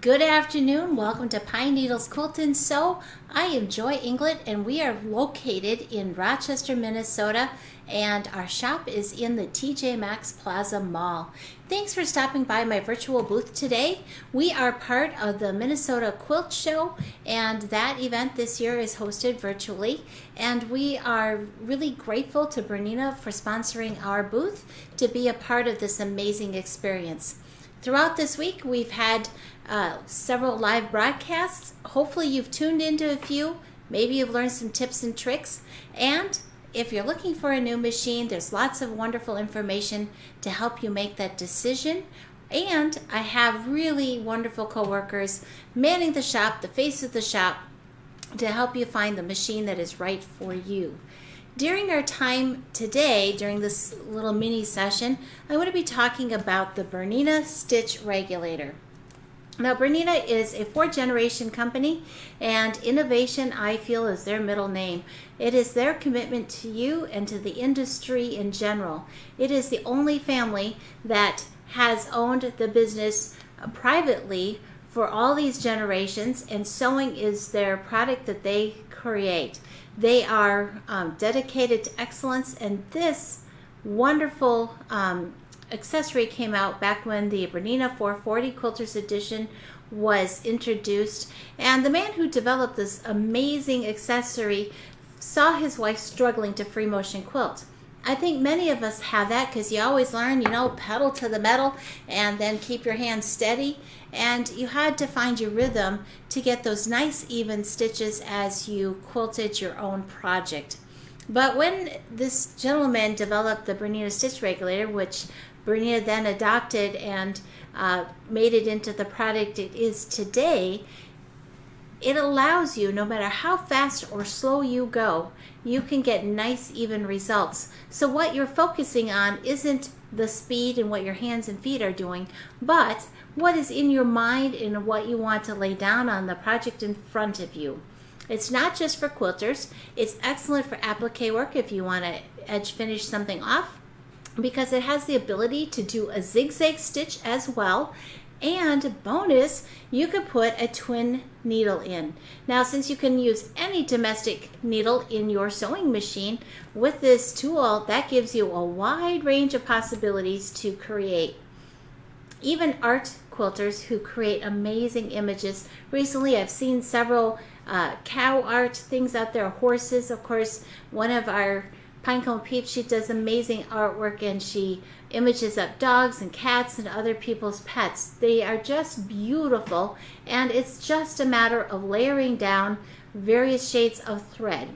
Good afternoon. Welcome to Pine Needles Quilt and Sew. I am Joy Inglet and we are located in Rochester, Minnesota, and our shop is in the TJ Maxx Plaza Mall. Thanks for stopping by my virtual booth today. We are part of the Minnesota Quilt Show, and that event this year is hosted virtually, and we are really grateful to Bernina for sponsoring our booth to be a part of this amazing experience. Throughout this week, we've had several live broadcasts. Hopefully you've tuned into a few. Maybe you've learned some tips and tricks. And if you're looking for a new machine, there's lots of wonderful information to help you make that decision. And I have really wonderful coworkers manning the shop, the face of the shop, to help you find the machine that is right for you. During our time today, during this little mini session, I'm going to be talking about the Bernina Stitch Regulator. Now, Bernina is a fourth-generation company, and innovation, I feel, is their middle name. It is their commitment to you and to the industry in general. It is the only family that has owned the business privately for all these generations, and sewing is their product that they create. They are dedicated to excellence, and this wonderful accessory came out back when the Bernina 440 Quilters Edition was introduced. And the man who developed this amazing accessory saw his wife struggling to free motion quilt. I think many of us have that because you always learn, pedal to the metal and then keep your hands steady. And you had to find your rhythm to get those nice even stitches as you quilted your own project. But when this gentleman developed the Bernina Stitch Regulator, which Bernina then adopted and made it into the product it is today, it allows you, no matter how fast or slow you go, you can get nice even results. So what you're focusing on isn't the speed and what your hands and feet are doing, but what is in your mind and what you want to lay down on the project in front of you. It's not just for quilters. It's excellent for applique work if you want to edge finish something off, because it has the ability to do a zigzag stitch as well. And bonus, you could put a twin needle in. Now, since you can use any domestic needle in your sewing machine, with this tool, that gives you a wide range of possibilities to create. Even art quilters who create amazing images. Recently, I've seen several cow art things out there, horses. Of course, one of our Pinecone Peeps, she does amazing artwork, and she images up dogs and cats and other people's pets. They are just beautiful, and it's just a matter of layering down various shades of thread.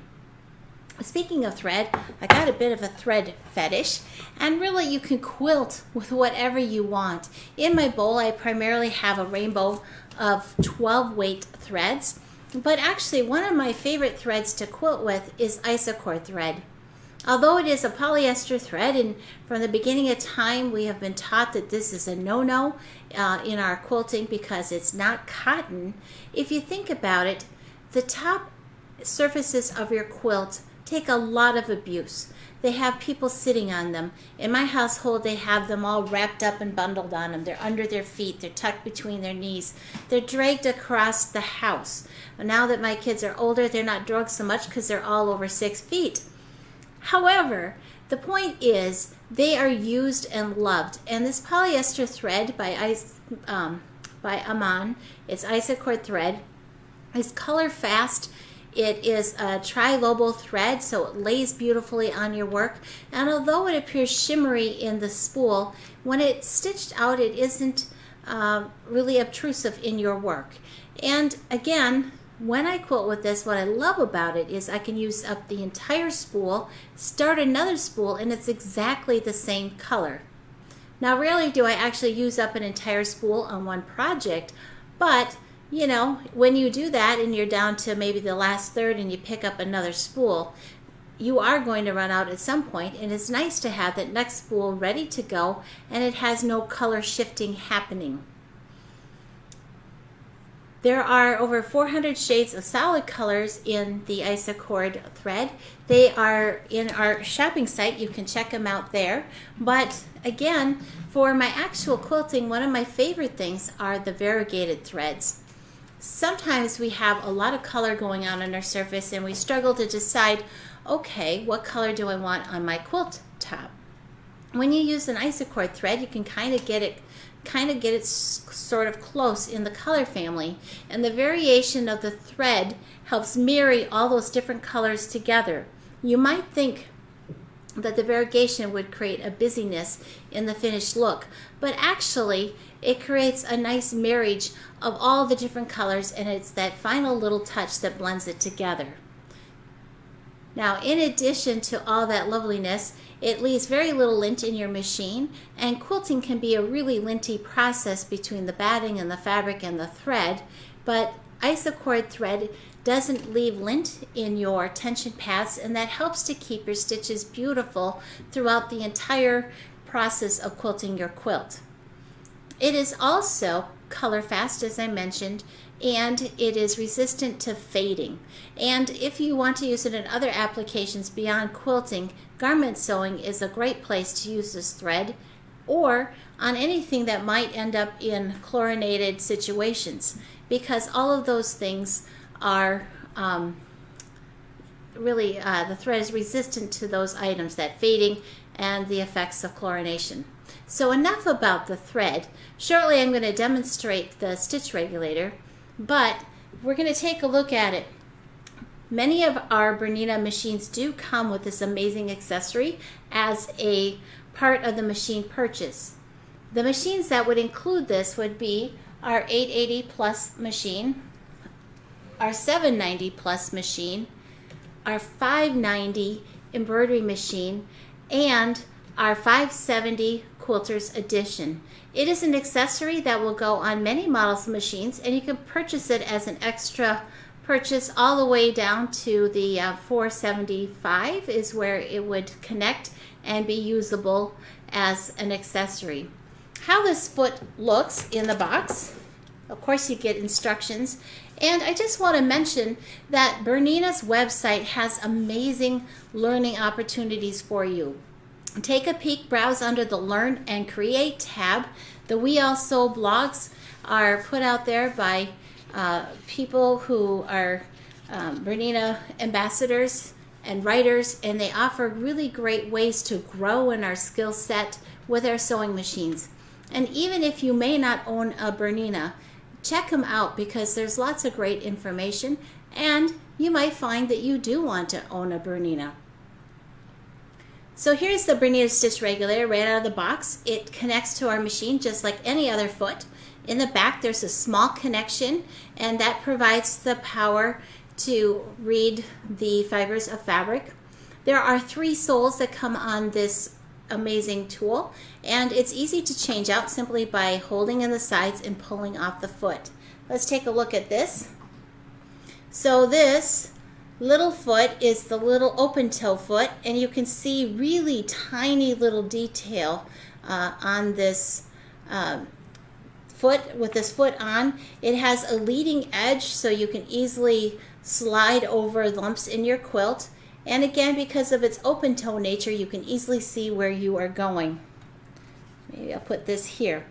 Speaking of thread, I got a bit of a thread fetish, and really you can quilt with whatever you want. In my bowl, I primarily have a rainbow of 12 weight threads, but actually one of my favorite threads to quilt with is isocord thread. Although it is a polyester thread, and from the beginning of time we have been taught that this is a no-no in our quilting because it's not cotton, if you think about it, the top surfaces of your quilt take a lot of abuse. They have people sitting on them. In my household, they have them all wrapped up and bundled on them. They're under their feet. They're tucked between their knees. They're dragged across the house. Now that my kids are older, they're not dragged so much because they're all over 6 feet. However, the point is they are used and loved. And this polyester thread by Aman, it's isocord thread, is color fast. It is a tri-lobo thread, so it lays beautifully on your work. And although it appears shimmery in the spool, when it's stitched out, it isn't really obtrusive in your work. And again, when I quilt with this, what I love about it is I can use up the entire spool, start another spool, and it's exactly the same color. Now, rarely do I actually use up an entire spool on one project, but when you do that and you're down to maybe the last third and you pick up another spool, you are going to run out at some point, and it's nice to have that next spool ready to go, and it has no color shifting happening. There are over 400 shades of solid colors in the Isacord thread. They are in our shopping site. You can check them out there. But again, for my actual quilting, one of my favorite things are the variegated threads. Sometimes we have a lot of color going on our surface and we struggle to decide, okay, what color do I want on my quilt top? When you use an Isacord thread, you can kind of get it sort of close in the color family, and the variation of the thread helps marry all those different colors together. You might think that the variegation would create a busyness in the finished look, but actually it creates a nice marriage of all the different colors, and it's that final little touch that blends it together. Now, in addition to all that loveliness, it leaves very little lint in your machine, and quilting can be a really linty process between the batting and the fabric and the thread, but Isacord thread doesn't leave lint in your tension pads, and that helps to keep your stitches beautiful throughout the entire process of quilting your quilt. It is also color fast, as I mentioned, and it is resistant to fading. And if you want to use it in other applications beyond quilting, garment sewing is a great place to use this thread, or on anything that might end up in chlorinated situations, because all of those things are the thread is resistant to those items, that fading and the effects of chlorination. So enough about the thread. Shortly I'm going to demonstrate the stitch regulator, but we're going to take a look at it. Many of our Bernina machines do come with this amazing accessory as a part of the machine purchase. The machines that would include this would be our 880 Plus machine, our 790 Plus machine, our 590 embroidery machine, and our 570 Quilters Edition. It is an accessory that will go on many models of machines, and you can purchase it as an extra purchase all the way down to the 475 is where it would connect and be usable as an accessory. How this foot looks in the box, of course you get instructions, and I just want to mention that Bernina's website has amazing learning opportunities for you. Take a peek, browse under the Learn and Create tab. The We All Sew blogs are put out there by people who are Bernina ambassadors and writers, and they offer really great ways to grow in our skill set with our sewing machines. And even if you may not own a Bernina, check them out because there's lots of great information, and you might find that you do want to own a Bernina. So here's the Bernina stitch regulator right out of the box. It connects to our machine just like any other foot. In the back there's a small connection, and that provides the power to read the fibers of fabric. There are 3 soles that come on this amazing tool, and it's easy to change out simply by holding in the sides and pulling off the foot. Let's take a look at this. So this little foot is the little open toe foot, and you can see really tiny little detail on this foot. With this foot on, it has a leading edge so you can easily slide over lumps in your quilt, and again, because of its open toe nature, you can easily see where you are going. Maybe I'll put this here.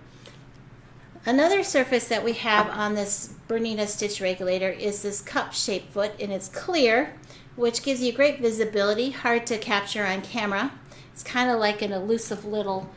Another surface that we have on this Bernina stitch regulator is this cup-shaped foot, and it's clear, which gives you great visibility, hard to capture on camera. It's kind of like an elusive little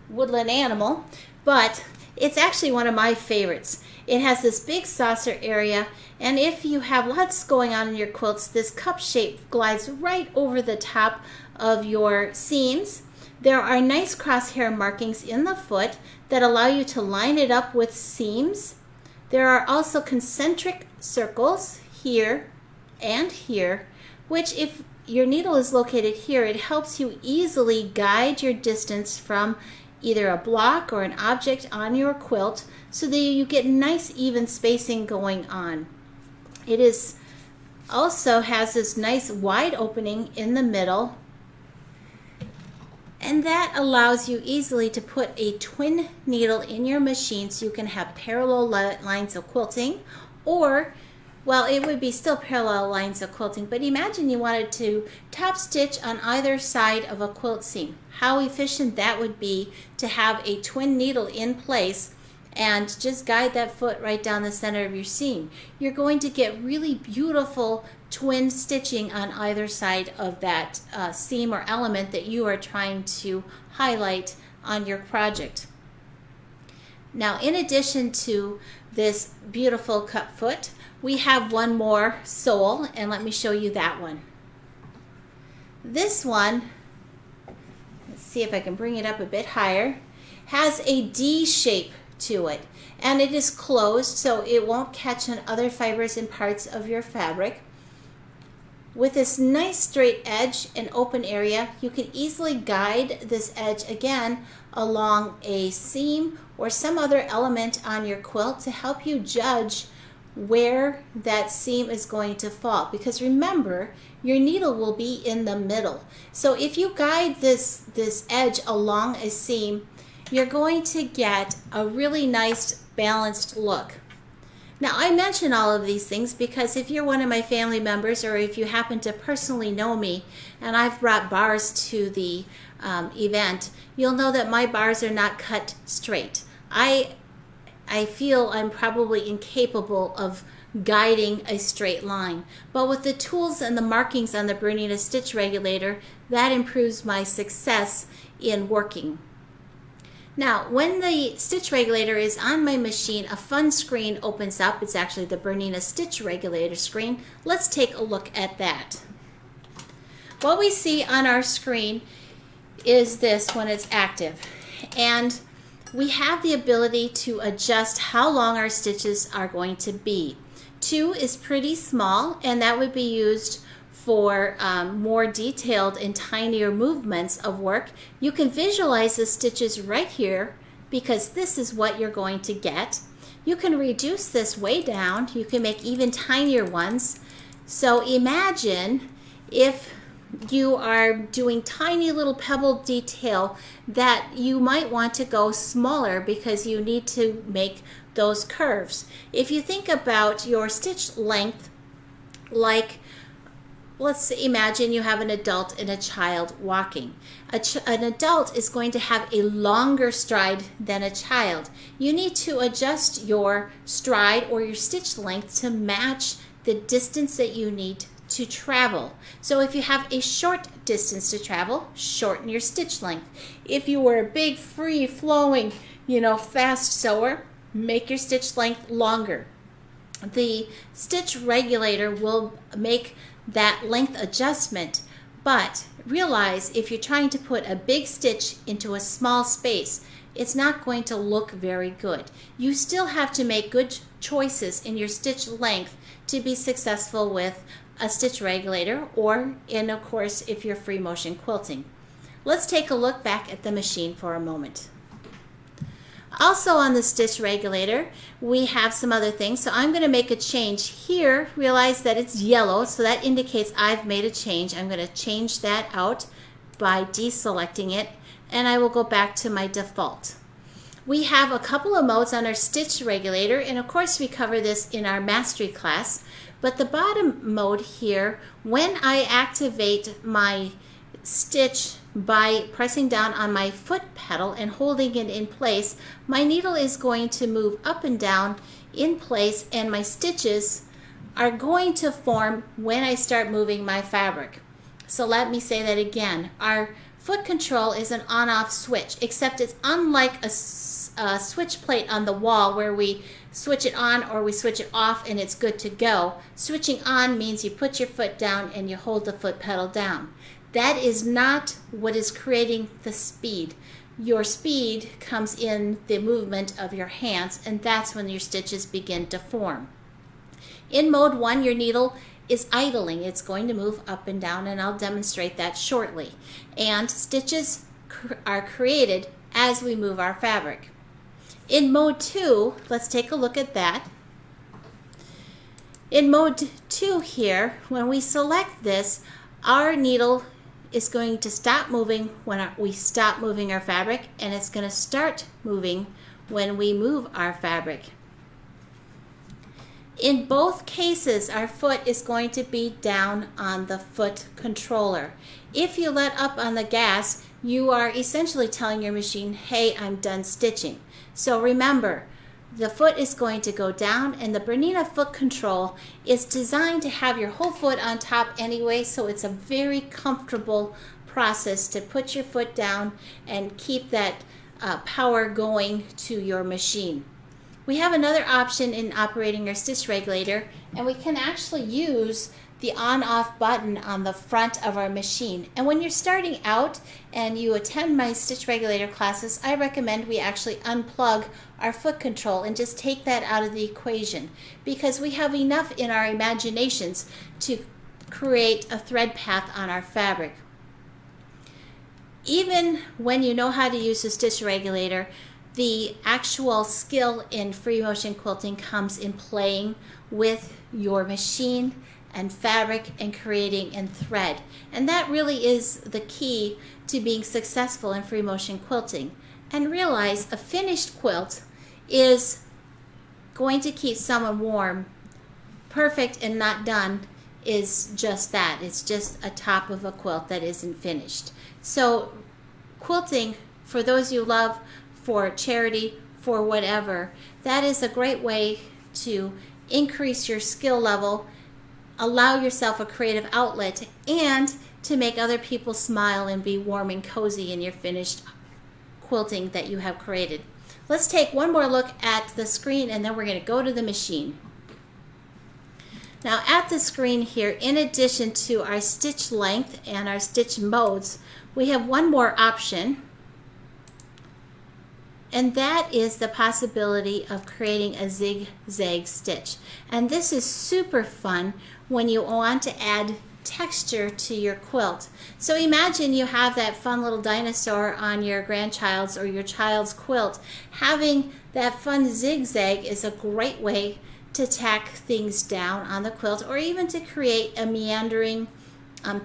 woodland animal, but it's actually one of my favorites. It has this big saucer area, and if you have lots going on in your quilts, this cup shape glides right over the top of your seams. There are nice crosshair markings in the foot that allow you to line it up with seams. There are also concentric circles here and here, which if your needle is located here, it helps you easily guide your distance from either a block or an object on your quilt so that you get nice even spacing going on. It is also has this nice wide opening in the middle, And that allows you easily to put a twin needle in your machine so you can have parallel lines of quilting, or, well, it would be still parallel lines of quilting, but imagine you wanted to top stitch on either side of a quilt seam. How efficient that would be to have a twin needle in place and just guide that foot right down the center of your seam. You're going to get really beautiful twin stitching on either side of that seam or element that you are trying to highlight on your project. Now, in addition to this beautiful cut foot, we have one more sole, and let me show you that one. This one, let's see if I can bring it up a bit higher, has a D shape to it, and it is closed so it won't catch on other fibers and parts of your fabric. With this nice straight edge and open area, you can easily guide this edge again along a seam or some other element on your quilt to help you judge where that seam is going to fall, because remember, your needle will be in the middle. So if you guide this edge along a seam, you're going to get a really nice balanced look. Now, I mention all of these things because if you're one of my family members, or if you happen to personally know me and I've brought bars to the event, you'll know that my bars are not cut straight. I feel I'm probably incapable of guiding a straight line, but with the tools and the markings on the Bernina stitch regulator, that improves my success in working. Now, when the stitch regulator is on my machine, a fun screen opens up. It's actually the Bernina stitch regulator screen. Let's take a look at that. What we see on our screen is this when it's active, and we have the ability to adjust how long our stitches are going to be. 2 is pretty small, and that would be used for more detailed and tinier movements of work. You can visualize the stitches right here because this is what you're going to get. You can reduce this way down. You can make even tinier ones. So imagine if you are doing tiny little pebble detail that you might want to go smaller because you need to make those curves. If you think about your stitch length, like let's imagine you have an adult and a child walking. An adult is going to have a longer stride than a child. You need to adjust your stride or your stitch length to match the distance that you need to travel. So if you have a short distance to travel, shorten your stitch length. If you were a big, free flowing, fast sewer, make your stitch length longer. The stitch regulator will make that length adjustment, but realize if you're trying to put a big stitch into a small space, it's not going to look very good. You still have to make good choices in your stitch length to be successful with a stitch regulator, or of course, if you're free motion quilting. Let's take a look back at the machine for a moment. Also on the stitch regulator, we have some other things. So I'm going to make a change here. Realize that it's yellow, so that indicates I've made a change. I'm going to change that out by deselecting it, and I will go back to my default. We have a couple of modes on our stitch regulator, and of course we cover this in our mastery class. But the bottom mode here, when I activate my stitch by pressing down on my foot pedal and holding it in place, my needle is going to move up and down in place, and my stitches are going to form when I start moving my fabric. So let me say that again. Our foot control is an on-off switch, except it's unlike a switch plate on the wall where we switch it on or we switch it off and it's good to go. Switching on means you put your foot down and you hold the foot pedal down. That is not what is creating the speed. Your speed comes in the movement of your hands, and that's when your stitches begin to form. In mode 1, your needle is idling. It's going to move up and down, and I'll demonstrate that shortly. And stitches are created as we move our fabric. In mode 2, let's take a look at that. In mode 2 here, when we select this, our needle is going to stop moving when we stop moving our fabric, and it's going to start moving when we move our fabric. In both cases, our foot is going to be down on the foot controller. If you let up on the gas, you are essentially telling your machine, hey, I'm done stitching. So remember, the foot is going to go down, and the Bernina foot control is designed to have your whole foot on top anyway, so it's a very comfortable process to put your foot down and keep that power going to your machine. We have another option in operating our stitch regulator, and we can actually use the on-off button on the front of our machine. And when you're starting out and you attend my stitch regulator classes, I recommend we actually unplug our foot control and just take that out of the equation, because we have enough in our imaginations to create a thread path on our fabric. Even when you know how to use the stitch regulator, the actual skill in free motion quilting comes in playing with your machine and fabric and creating and thread. And that really is the key to being successful in free motion quilting. And realize a finished quilt is going to keep someone warm. Perfect and not done is just that. It's just a top of a quilt that isn't finished. So quilting, for those you love, for charity, for whatever, that is a great way to increase your skill level, allow yourself a creative outlet, and to make other people smile and be warm and cozy in your finished quilting that you have created. Let's take one more look at the screen, and then we're going to go to the machine. Now at the screen here, in addition to our stitch length and our stitch modes, we have one more option, and that is the possibility of creating a zigzag stitch. And this is super fun when you want to add texture to your quilt. So imagine you have that fun little dinosaur on your grandchild's or your child's quilt. Having that fun zigzag is a great way to tack things down on the quilt, or even to create a meandering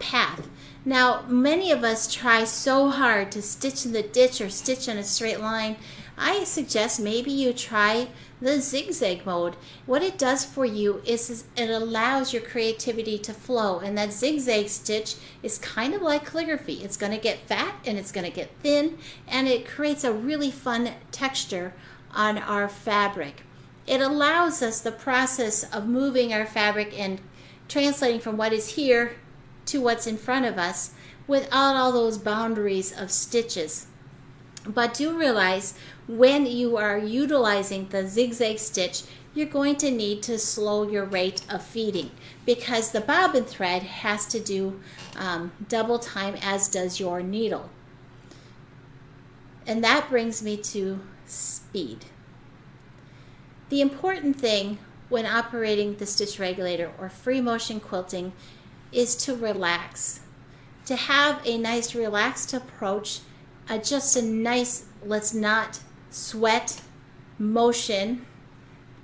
path. Now, many of us try so hard to stitch in the ditch or stitch in a straight line. I suggest maybe you try the zigzag mode. What it does for you is it allows your creativity to flow, and that zigzag stitch is kind of like calligraphy. It's going to get fat and it's going to get thin, and it creates a really fun texture on our fabric. It allows us the process of moving our fabric and translating from what is here to what's in front of us without all those boundaries of stitches. But do realize when you are utilizing the zigzag stitch, you're going to need to slow your rate of feeding, because the bobbin thread has to do double time, as does your needle. And that brings me to speed. The important thing when operating the stitch regulator or free motion quilting is to relax, to have a nice relaxed approach, just a nice, let's not sweat, motion,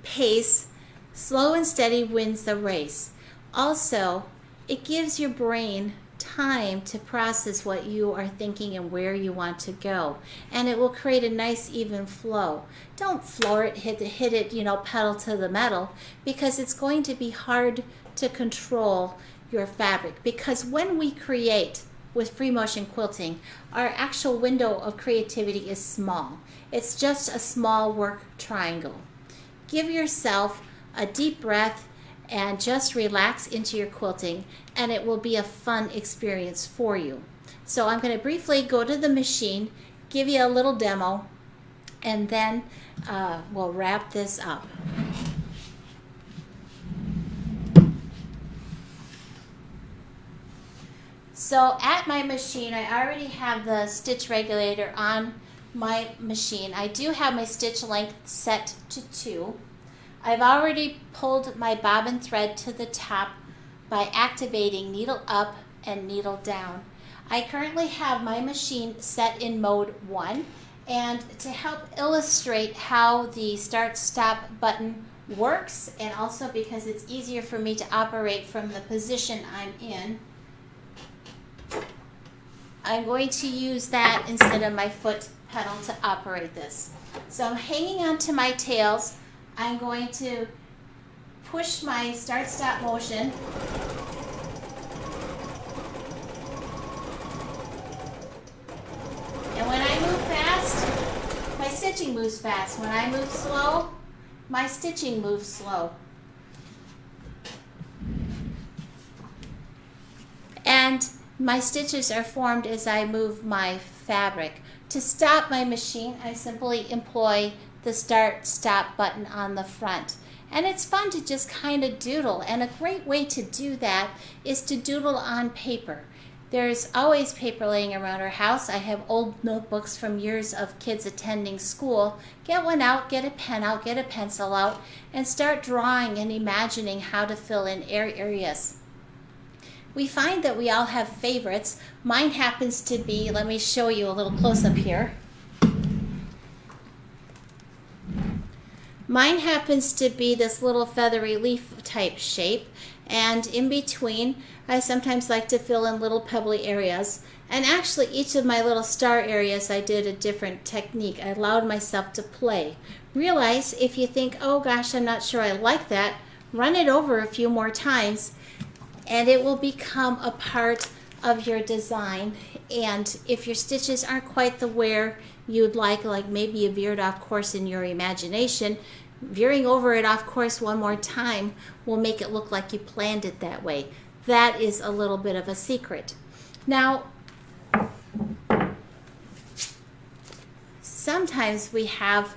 pace. Slow and steady wins the race. Also, it gives your brain time to process what you are thinking and where you want to go, and it will create a nice even flow. Don't floor it, hit it, pedal to the metal, because it's going to be hard to control your fabric. Because when we create with free motion quilting, our actual window of creativity is small. It's just a small work triangle. Give yourself a deep breath and just relax into your quilting, and it will be a fun experience for you. So I'm going to briefly go to the machine, give you a little demo, and then we'll wrap this up. So at my machine, I already have the stitch regulator on my machine. I do have my stitch length set to 2. I've already pulled my bobbin thread to the top by activating needle up and needle down. I currently have my machine set in mode 1, and to help illustrate how the start-stop button works, and also because it's easier for me to operate from the position I'm in, I'm going to use that instead of my foot pedal to operate this. So I'm hanging onto my tails. I'm going to push my start-stop motion. And when I move fast, my stitching moves fast. When I move slow, my stitching moves slow. And my stitches are formed as I move my fabric. To stop my machine, I simply employ the start-stop button on the front. And it's fun to just kind of doodle, and a great way to do that is to doodle on paper. There's always paper laying around our house. I have old notebooks from years of kids attending school. Get one out, get a pen out, get a pencil out, and start drawing and imagining how to fill in areas. We find that we all have favorites. Mine happens to be, let me show you a little close-up here. Mine happens to be this little feathery leaf type shape, and in between I sometimes like to fill in little pebbly areas. And actually each of my little star areas I did a different technique. I allowed myself to play. Realize if you think, oh gosh, I'm not sure I like that, run it over a few more times and it will become a part of your design. And if your stitches aren't quite the where you'd like maybe you veered off course in your imagination, veering over it off course one more time will make it look like you planned it that way. That is a little bit of a secret. Now, sometimes we have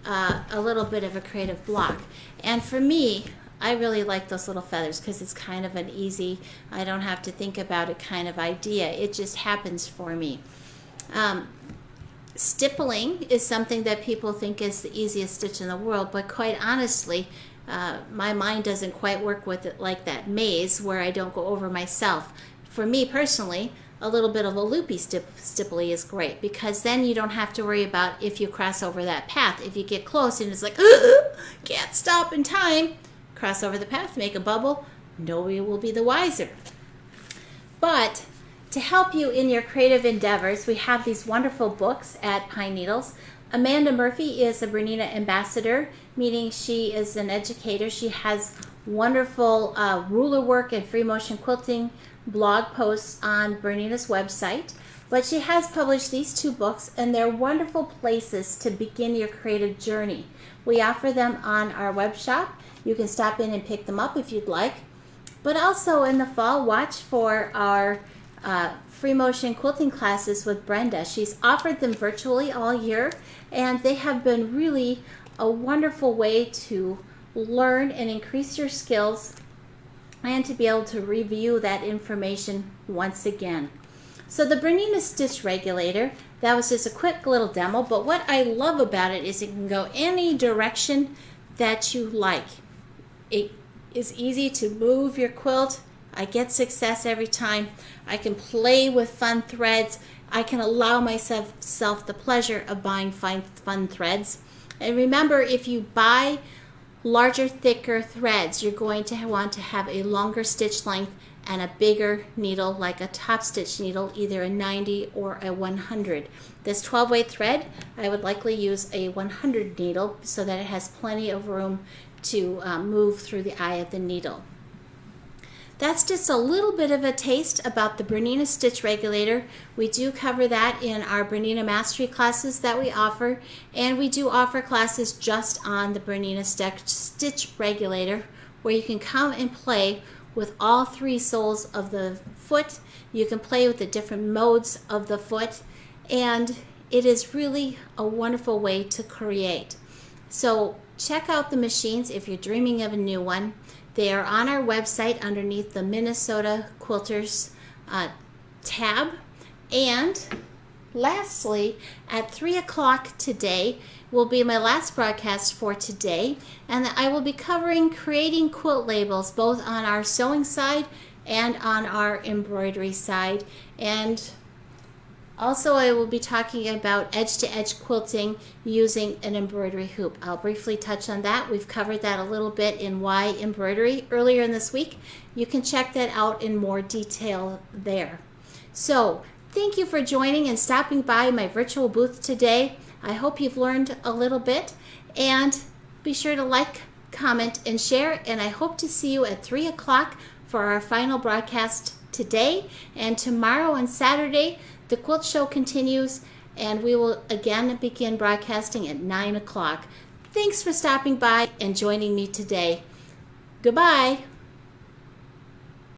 a little bit of a creative block. And for me, I really like those little feathers because it's kind of an easy, I don't have to think about it kind of idea. It just happens for me. Stippling is something that people think is the easiest stitch in the world, but quite honestly, my mind doesn't quite work with it like that maze where I don't go over myself. For me personally, a little bit of a loopy stipply is great because then you don't have to worry about if you cross over that path. If you get close and it's like, can't stop in time, cross over the path, make a bubble, nobody will be the wiser. But to help you in your creative endeavors, we have these wonderful books at Pine Needles. Amanda Murphy is a Bernina ambassador, meaning she is an educator. She has wonderful ruler work and free motion quilting blog posts on Bernina's website. But she has published these two books, and they're wonderful places to begin your creative journey. We offer them on our web shop. You can stop in and pick them up if you'd like. But also in the fall, watch for our free motion quilting classes with Brenda. She's offered them virtually all year, and they have been really a wonderful way to learn and increase your skills and to be able to review that information once again. So the Bernina Stitch Regulator, that was just a quick little demo, but what I love about it is it can go any direction that you like. It is easy to move your quilt. I get success every time. I can play with fun threads. I can allow myself the pleasure of buying fun threads. And remember, if you buy larger, thicker threads, you're going to want to have a longer stitch length and a bigger needle, like a top stitch needle, either a 90 or a 100. This 12-weight thread, I would likely use a 100 needle so that it has plenty of room to move through the eye of the needle. That's just a little bit of a taste about the Bernina Stitch Regulator. We do cover that in our Bernina Mastery classes that we offer, and we do offer classes just on the Bernina Stitch Regulator where you can come and play with all three soles of the foot. You can play with the different modes of the foot, and it is really a wonderful way to create. So check out the machines if you're dreaming of a new one. They are on our website underneath the Minnesota Quilters tab. And lastly, at 3 o'clock today will be my last broadcast for today, and I will be covering creating quilt labels both on our sewing side and on our embroidery side. And also I will be talking about edge-to-edge quilting using an embroidery hoop. I'll briefly touch on that. We've covered that a little bit in Why Embroidery earlier in this week. You can check that out in more detail there. So Thank you for joining and stopping by my virtual booth today. I hope you've learned a little bit, and be sure to like, comment, and share, and I hope to see you at 3 o'clock for our final broadcast today. And tomorrow on Saturday, the quilt show continues, and we will again begin broadcasting at 9 o'clock. Thanks for stopping by and joining me today. Goodbye.